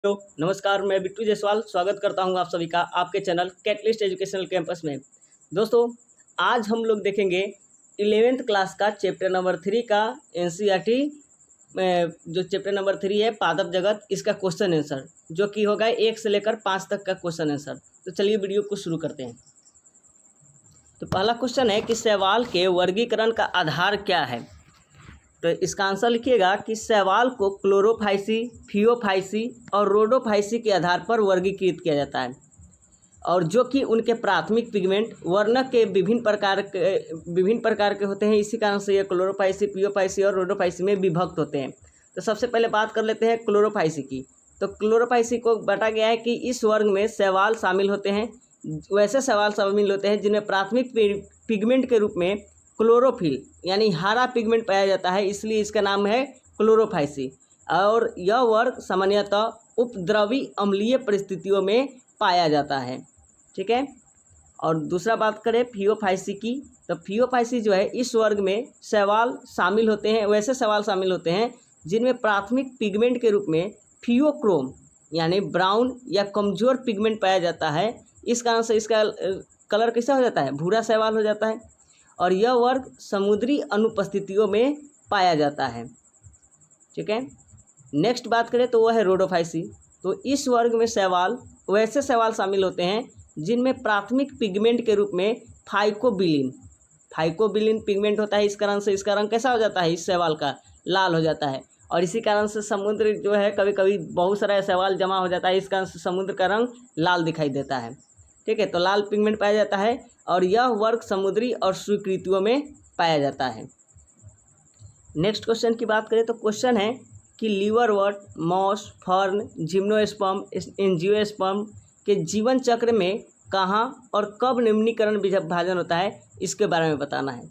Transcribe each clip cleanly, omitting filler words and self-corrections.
Hello नमस्कार, मैं बिट्टू जायसवाल स्वागत करता हूं आप सभी का आपके चैनल कैटलिस्ट एजुकेशनल कैंपस में। दोस्तों, आज हम लोग देखेंगे 11th क्लास का चैप्टर नंबर 3 का एनसीईआरटी में जो चैप्टर नंबर 3 है पादप जगत, इसका क्वेश्चन आंसर जो कि होगा 1 से लेकर 5 तक का क्वेश्चन आंसर। तो चलिए वीडियो को शुरू करते हैं। तो पहला क्वेश्चन है कि शैवाल के वर्गीकरण का आधार क्या है। तो इसका आंसर लिखिएगा कि शैवाल को क्लोरोफाइसी, फियोफाइसी और रोडोफाइसी के आधार पर वर्गीकृत किया जाता है, और जो कि उनके प्राथमिक पिगमेंट वर्णक के विभिन्न प्रकार के होते हैं। इसी कारण से ये क्लोरोफाइसी, फियोफाइसी और रोडोफाइसी में विभक्त होते हैं। तो सबसे पहले बात कर लेते हैं क्लोरोफाइसी की। तो क्लोरोफाइसी को बांटा गया है कि इस वर्ग में शैवाल शामिल होते हैं, वैसे शैवाल शामिल होते हैं जिनमें प्राथमिक पिगमेंट के रूप में क्लोरोफिल यानी हरा पिगमेंट पाया जाता है, इसलिए इसका नाम है क्लोरोफाइसी। और यह वर्ग सामान्यतः उपद्रवी अम्लीय परिस्थितियों में पाया जाता है। ठीक है। और दूसरा बात करें फियोफाइसी की, तो फियोफाइसी जो है इस वर्ग में शैवाल शामिल होते हैं, वैसे शैवाल शामिल होते हैं जिनमें प्राथमिक पिगमेंट के रूप में फियोक्रोम यानी ब्राउन या कमजोर पिगमेंट पाया जाता है। इस कारण से इसका कलर कैसा हो जाता है, भूरा शैवाल हो जाता है। और यह वर्ग समुद्री अनुपस्थितियों में पाया जाता है। ठीक है। नेक्स्ट बात करें तो वह है रोडोफाइसी। तो इस वर्ग में शैवाल वैसे शैवाल शामिल होते हैं जिनमें प्राथमिक पिगमेंट के रूप में फाइकोबिलिन पिगमेंट होता है। इस कारण से इसका रंग कैसा हो जाता है, इस शैवाल का लाल हो जाता है। और इसी कारण से समुद्र जो है कभी कभी बहुत सारा शैवाल जमा हो जाता है, इस कारण से समुद्र का रंग लाल दिखाई देता है। ठीक है। तो लाल पिगमेंट पाया जाता है और यह वर्ग समुद्री और स्वीकृतियों में पाया जाता है। नेक्स्ट क्वेश्चन की बात करें तो क्वेश्चन है कि लीवरवर्ट, मॉस, फर्न, जिम्नोस्पर्म, एंजियोस्पर्म के जीवन चक्र में कहाँ और कब निम्नीकरण विभाजन होता है, इसके बारे में बताना है।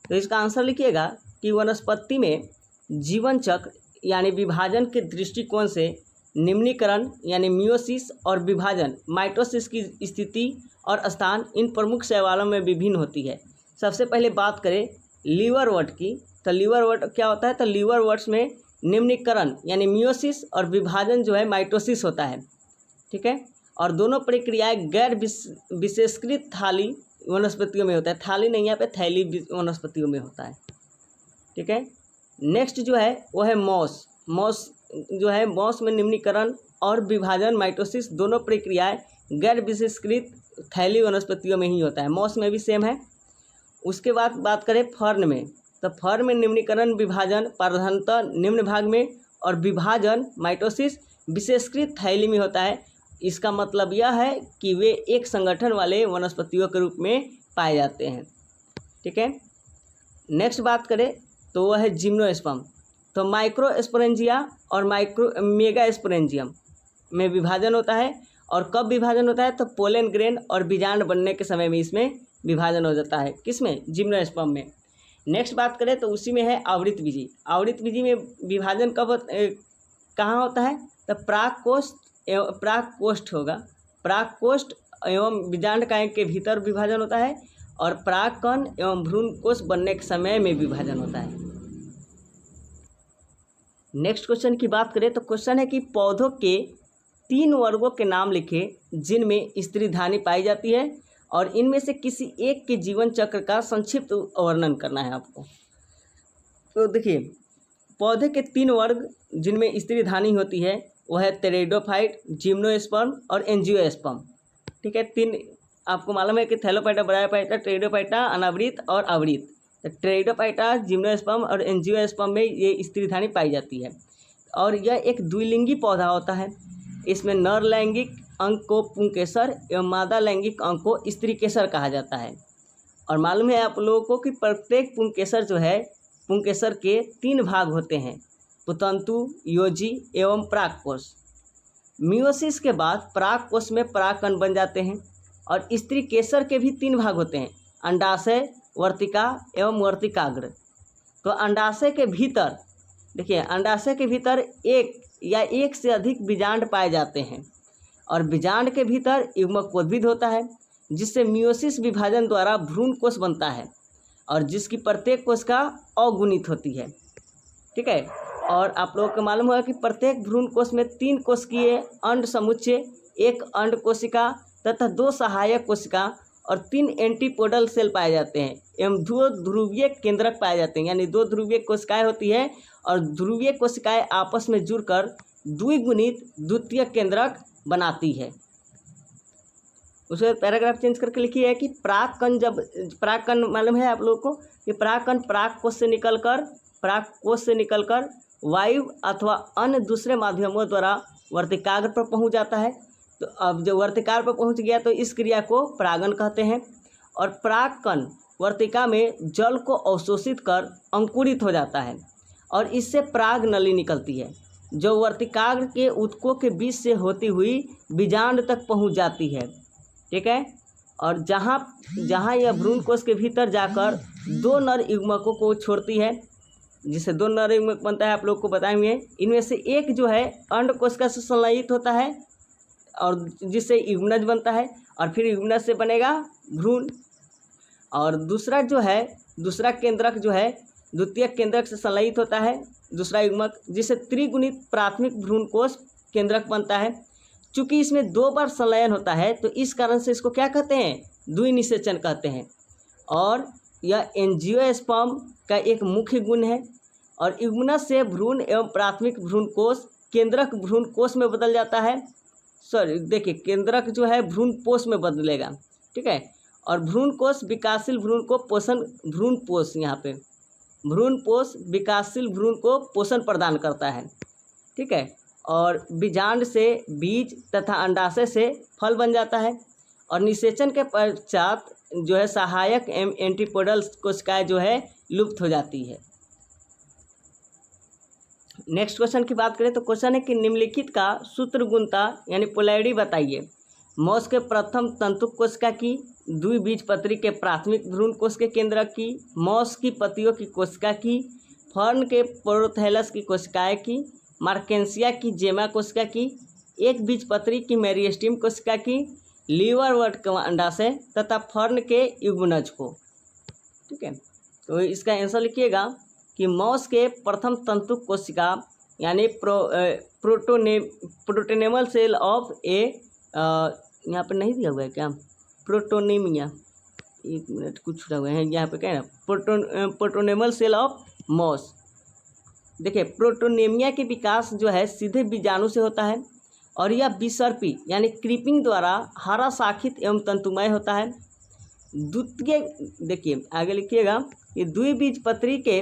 तो इसका आंसर लिखिएगा कि वनस्पति में जीवन चक्र यानी विभाजन के दृष्टिकोण से निम्नीकरण यानी मियोसिस और विभाजन माइटोसिस की स्थिति और स्थान इन प्रमुख शैवालों में विभिन्न होती है। सबसे पहले बात करें लीवरवर्ट की, तो लीवरवर्ट क्या होता है, तो लीवरवर्ट्स में निम्नीकरण यानी मियोसिस और विभाजन जो है माइटोसिस होता है। ठीक है। और दोनों प्रक्रियाएं गैर विशेषकृत थाली वनस्पतियों में होता है, थाली नहीं, यहाँ पे थैली वनस्पतियों में होता है। ठीक है। नेक्स्ट जो है वो है मॉस जो है मॉस में निम्नीकरण और विभाजन माइटोसिस दोनों प्रक्रियाएं गैर विशेषकृत थैली वनस्पतियों में ही होता है, मॉस में भी सेम है। उसके बाद बात करें फर्न में, तो फर्न में निम्नीकरण विभाजन प्रधानतः निम्न भाग में और विभाजन माइटोसिस विशेषकृत थैली में होता है। इसका मतलब यह है कि वे एक संगठन वाले वनस्पतियों के रूप में पाए जाते हैं। ठीक है। नेक्स्ट बात करें तो वह है जिम्नोस्पर्म। तो माइक्रोस्पोरेंजिया और मेगास्पोरेंजियम में विभाजन होता है। और कब विभाजन होता है, तो पोलन ग्रेन और बीजांड बनने के समय में इसमें विभाजन हो जाता है, किसमें, जिम्नोस्पर्म में। नेक्स्ट बात करें तो उसी में है आवृतबीजी। आवृतबीजी में विभाजन कहाँ होता है, तो प्राक कोष्ठ एवं बीजांड कायक के भीतर विभाजन होता है और परागकण एवं भ्रूण कोष बनने के समय में विभाजन होता है। नेक्स्ट क्वेश्चन की बात करें तो क्वेश्चन है कि पौधों के 3 वर्गों के नाम लिखें जिनमें स्त्रीधानी पाई जाती है, और इनमें से किसी एक के जीवन चक्र का संक्षिप्त वर्णन करना है आपको। तो देखिए, पौधे के 3 वर्ग जिनमें स्त्रीधानी होती है वह है टेरिडोफाइट, जिम्नोस्पर्म और एंजियोस्पर्म। ठीक है। 3 आपको मालूम है कि थैलोफाइटा, ब्रायोफाइटा, टेरिडोफाइटा अनावृत और आवृत। तो टेरिडोफाइटा, जिम्नोस्पर्म और एंजियोस्पर्म में ये स्त्रीधानी पाई जाती है। और यह एक द्विलिंगी पौधा होता है। इसमें नर लैंगिक अंग को पुंकेसर एवं मादा लैंगिक अंग को स्त्रीकेसर कहा जाता है। और मालूम है आप लोगों को कि प्रत्येक पुंकेसर जो है, पुंकेसर के 3 भाग होते हैं, पुतंतु, योजी एवं परागकोश। मियोसिस के बाद परागकोश में परागकण बन जाते हैं। और स्त्रीकेसर के भी 3 भाग होते हैं, अंडाशय, वर्तिका एवं वर्तिकाग्र। तो अंडाशय के भीतर देखिए, अंडाशय के भीतर एक या एक से अधिक बीजांड पाए जाते हैं और बीजांड के भीतर युग्मकोद्भिद होता है, जिससे मियोसिस विभाजन द्वारा भ्रूण कोष बनता है और जिसकी प्रत्येक कोशिका अगुणित होती है। ठीक है। और आप लोगों को मालूम होगा कि प्रत्येक भ्रूण कोश में 3 कोशिकीय अंड समुच्चय, 1 अंड कोशिका तथा 2 सहायक कोशिका और 3 एंटीपोडल सेल पाए जाते हैं एवं 2 ध्रुवीय केंद्रक पाए जाते हैं। यानी 2 ध्रुवीय कोशिकाएं होती है और ध्रुवीय कोशिकाएं आपस में जुड़कर द्विगुणित द्वितीय केंद्रक बनाती है। उसके पैराग्राफ चेंज करके लिखिए है कि परागकण मालूम है आप लोगों को कि परागकण पराग कोश से निकलकर वायु अथवा अन्य दूसरे माध्यमों द्वारा वर्तिकाग्र पर पहुंच जाता है। तो अब जो वर्तिकाग्र पर पहुंच गया तो इस क्रिया को परागन कहते हैं। और परागकण वर्तिका में जल को अवशोषित कर अंकुरित हो जाता है और इससे पराग नली निकलती है जो वर्तिकाग्र के ऊतकों के बीच से होती हुई बीजांड तक पहुंच जाती है। ठीक है। और जहाँ यह भ्रूण कोश के भीतर जाकर 2 नर युग्मकों को छोड़ती है, जिससे 2 नर युग्मक बनता है, आप लोग को बताएंगे। इनमें से एक जो है अंड कोशिका से संलयित होता है और जिससे युग्मनज बनता है और फिर युग्मनज से बनेगा भ्रूण। और दूसरा जो है दूसरा केंद्रक जो है द्वितीय केंद्रक से संलयित होता है दूसरा युग्मक, जिससे त्रिगुणित प्राथमिक भ्रूण कोश केंद्रक बनता है। चूँकि इसमें 2 बार संलयन होता है तो इस कारण से इसको क्या कहते हैं, द्विनिषेचन कहते हैं। और यह एंजियोस्पर्म का एक मुख्य गुण है। और युग्मनज से भ्रूण एवं प्राथमिक भ्रूण कोश केंद्रक भ्रूण कोश में बदल जाता है। देखिए केंद्रक जो है भ्रूण पोष में बदलेगा। ठीक है। और भ्रूण कोश विकासशील भ्रूण को पोषण भ्रूण पोष यहाँ पे भ्रूण पोष विकासशील भ्रूण को पोषण प्रदान करता है। ठीक है। और बीजांड से बीज तथा अंडाशय से फल बन जाता है। और निषेचन के पश्चात जो है सहायक एवं एंटीपोडल कोशिकाएं जो है लुप्त हो जाती है। नेक्स्ट क्वेश्चन की बात करें तो क्वेश्चन है कि निम्नलिखित का सूत्र गुणता यानी पोलैरिटी बताइए। मौस के प्रथम तंतुक कोशिका की, द्विबीजपत्री के प्राथमिक भ्रूण कोश के केंद्रक की, मौस की पत्तियों की कोशिका की, फर्न के प्रोथैलस की कोशिकाएं की, मार्केंसिया की जेमा कोशिका की, एक बीजपत्री की मेरिस्टेम कोशिका की, लीवरवर्ट का अंडाशय तथा फर्न के युग्मनज को। ठीक है। तो इसका आंसर लिखिएगा कि मौस के प्रथम तंतुक कोशिका यानी प्रोटोनेमल सेल ऑफ यहाँ पर नहीं दिया हुआ है क्या, प्रोटोनेमिया, 1 मिनट कुछ छुड़ा हुआ है यहाँ पे क्या है ना, प्रोटोनेमल सेल ऑफ मौस। देखिए प्रोटोनेमिया के विकास जो है सीधे बीजाणु से होता है और यह विसर्पी यानी क्रीपिंग द्वारा हरा शाखित एवं तंतुमय होता है। द्वितीय देखिए आगे लिखिएगा कि द्विबीजपत्री के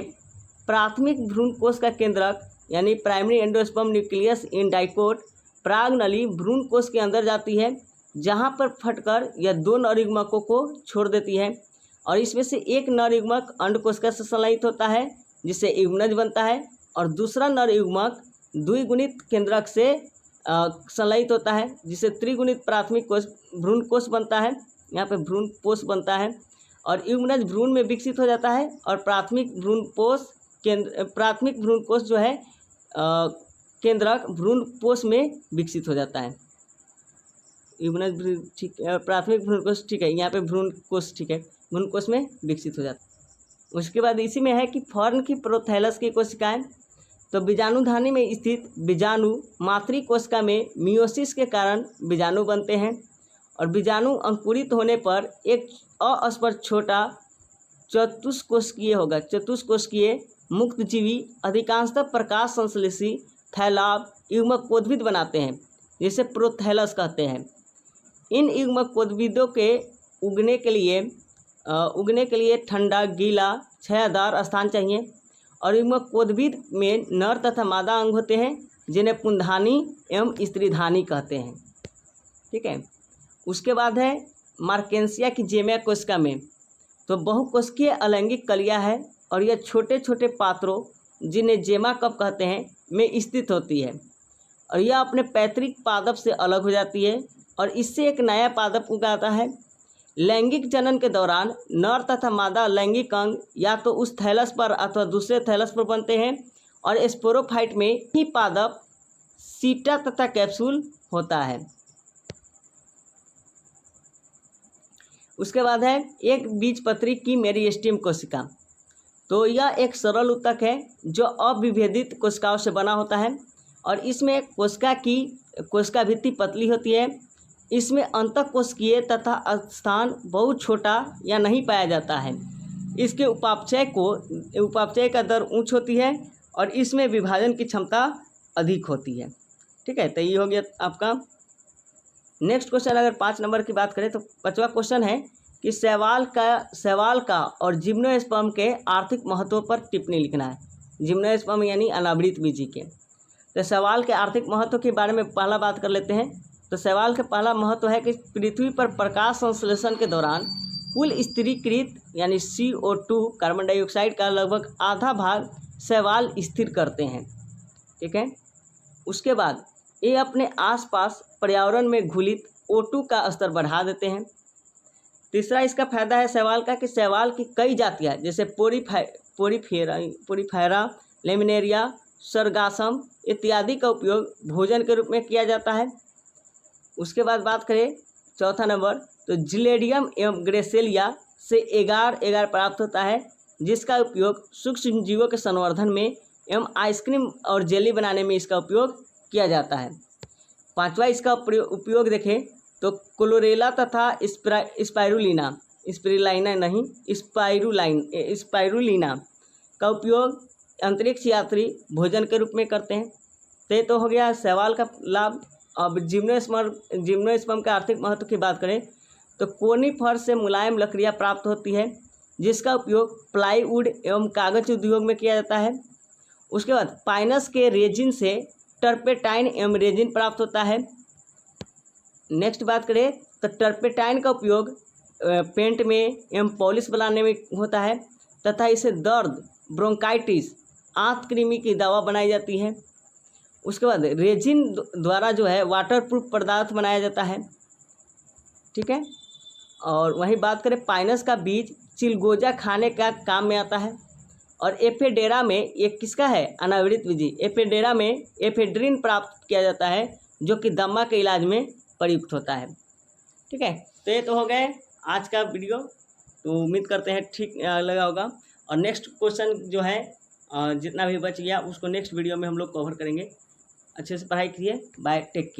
प्राथमिक भ्रूण कोश का केंद्रक यानी primary endosperm nucleus in dicot पराग नली भ्रूण कोश के अंदर जाती है, जहां पर फटकर यह 2 नर युग्मकों को छोड़ देती है और इसमें से एक नर युग्मक अंड कोशिका से संलयित होता है जिससे युग्मनज बनता है और दूसरा नर युग्मक द्विगुणित केंद्रक से संलयित होता है जिससे त्रिगुणित प्राथमिक कोश भ्रूण कोश बनता है। यहाँ पे भ्रूण पोष बनता है और युग्मनज भ्रूण में विकसित हो जाता है और प्राथमिक भ्रूण कोश जो है केंद्रक भ्रूण पोष में विकसित हो जाता है। युग्मनज ठीक, प्राथमिक भ्रूण कोश ठीक है, यहाँ पे भ्रूण कोश ठीक है, भ्रूण कोश में विकसित हो जाता है। उसके बाद इसी में है कि फर्न की प्रोथैलस की कोशिकाएं, तो बीजाणुधानी में स्थित बीजाणु मातृ कोशिका में मियोसिस के कारण बीजाणु बनते हैं और बीजाणु अंकुरित होने पर एक अस्पष्ट छोटा चतुष्कोशिकीय मुक्तजीवी अधिकांशतः प्रकाश संश्लेषी थैलाब युग्मकोद्भिद बनाते हैं जिसे प्रोथैलस कहते हैं। इन युग्मकोद्भिदों के उगने के लिए ठंडा गीला छायादार स्थान चाहिए और युग्मकोद्भिद में नर तथा मादा अंग होते हैं जिन्हें पुंधानी एवं स्त्रीधानी कहते हैं। ठीक है। उसके बाद है मार्केंसिया की जेमा कोशिका में, तो बहुकोशिकीय अलैंगिक कलियां है और यह छोटे छोटे पात्रों जिन्हें जेमा कप कहते हैं में स्थित होती है और यह अपने पैतृक पादप से अलग हो जाती है और इससे एक नया पादप उगाता है। लैंगिक जनन के दौरान नर तथा मादा लैंगिक अंग या तो उस थैलस पर अथवा दूसरे थैलस पर बनते हैं और स्पोरोफाइट में ही पादप सीटा तथा कैप्सूल होता है। उसके बाद है एक बीजपत्री की मेरिस्टेम कोशिका, तो यह एक सरल ऊतक है जो अविभेदित कोशिकाओं से बना होता है और इसमें कोशिका भित्ति पतली होती है। इसमें अंतःकोशिकीय तथा स्थान बहुत छोटा या नहीं पाया जाता है। इसके उपापचय का दर उच्च होती है और इसमें विभाजन की क्षमता अधिक होती है। ठीक है, तो ये हो गया आपका। नेक्स्ट क्वेश्चन अगर 5 नंबर की बात करें तो 5वां क्वेश्चन है कि शैवाल का और जिम्नोस्पर्म के आर्थिक महत्व पर टिप्पणी लिखना है। जिम्नोस्पर्म यानी अनावृत बीजी के। तो शैवाल के आर्थिक महत्व के बारे में पहला बात कर लेते हैं। तो शैवाल का पहला महत्व है कि पृथ्वी पर प्रकाश संश्लेषण के दौरान कुल स्थिरीकृत यानी CO2 कार्बन डाइऑक्साइड का लगभग आधा भाग शैवाल स्थिर करते हैं। ठीक है, उसके बाद ये अपने आसपास पर्यावरण में घुलित O2 का स्तर बढ़ा देते हैं। तीसरा इसका फायदा है शैवाल का कि शैवाल की कई जातियाँ जैसे पोरीफेरा, लेमिनेरिया, सरगासम इत्यादि का उपयोग भोजन के रूप में किया जाता है। उसके बाद बात करें चौथा नंबर, तो जिलेडियम एवं ग्रेसेलिया से एगार प्राप्त होता है जिसका उपयोग सूक्ष्म जीवों के संवर्धन में एवं आइसक्रीम और जेली बनाने में इसका उपयोग किया जाता है। 5वां इसका उपयोग देखें तो क्लोरेला तथा स्पाइरुलिना का उपयोग अंतरिक्ष यात्री भोजन के रूप में करते हैं। तो हो गया शैवाल का लाभ। अब जिम्नोस्पर्म के आर्थिक महत्व की बात करें तो कोनीफर से मुलायम लकड़ियाँ प्राप्त होती है जिसका उपयोग प्लाईवुड एवं कागज उद्योग में किया जाता है। उसके बाद पाइनस के रेजिन से टर्पेटाइन एवं रेजिन प्राप्त होता है। नेक्स्ट बात करें तो टर्पेटाइन का उपयोग पेंट में एवं पॉलिश बनाने में होता है तथा इसे दर्द, ब्रोंकाइटिस, आंत कृमि की दवा बनाई जाती है। उसके बाद रेजिन द्वारा जो है वाटरप्रूफ पदार्थ बनाया जाता है। ठीक है, और वहीं बात करें पाइनस का बीज चिलगोजा खाने का काम में आता है। और एफेडेरा में ये किसका है, अनावृत बीजी। एफेडेरा में एफेड्रिन प्राप्त किया जाता है जो कि दमा के इलाज में प्रयुक्त होता है। ठीक है, तो ये तो हो गए आज का वीडियो। तो उम्मीद करते हैं ठीक लगा होगा। और नेक्स्ट क्वेश्चन जो है जितना भी बच गया उसको नेक्स्ट वीडियो में हम लोग कवर करेंगे। अच्छे से पढ़ाई कीजिए। Bye, take care.